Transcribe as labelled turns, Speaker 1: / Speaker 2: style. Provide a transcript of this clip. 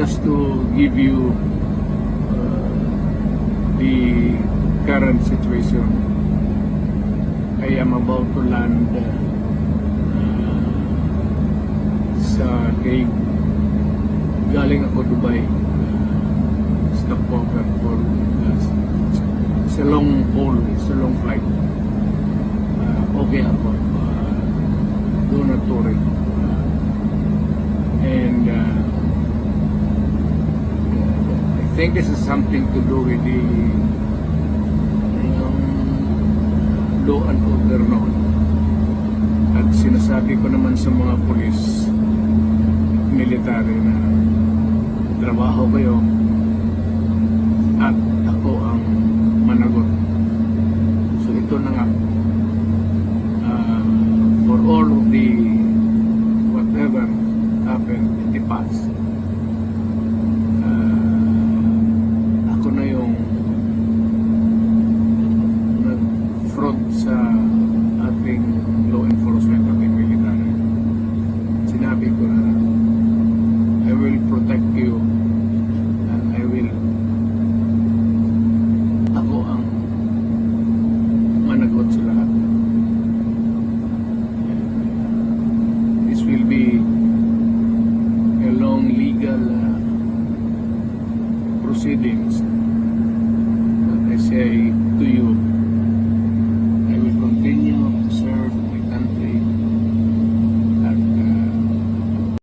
Speaker 1: just to give you the current situation. I am about to land sa Hague. Galing ako Dubai. Stopover for it's a long haul, it's a long flight. Okay ako. Do not worry. And I think this is something to do with the law and order noon. At sinasabi ko naman sa mga pulis, military na trabaho kayo at ako ang managot. So ito na nga, for all of the whatever happened in the past, ako na yung nag-front sa ating law enforcement, ating military. Sinabi ko na I will protect you and I will, ako ang managot sa lahat. This will be a long legal proceedings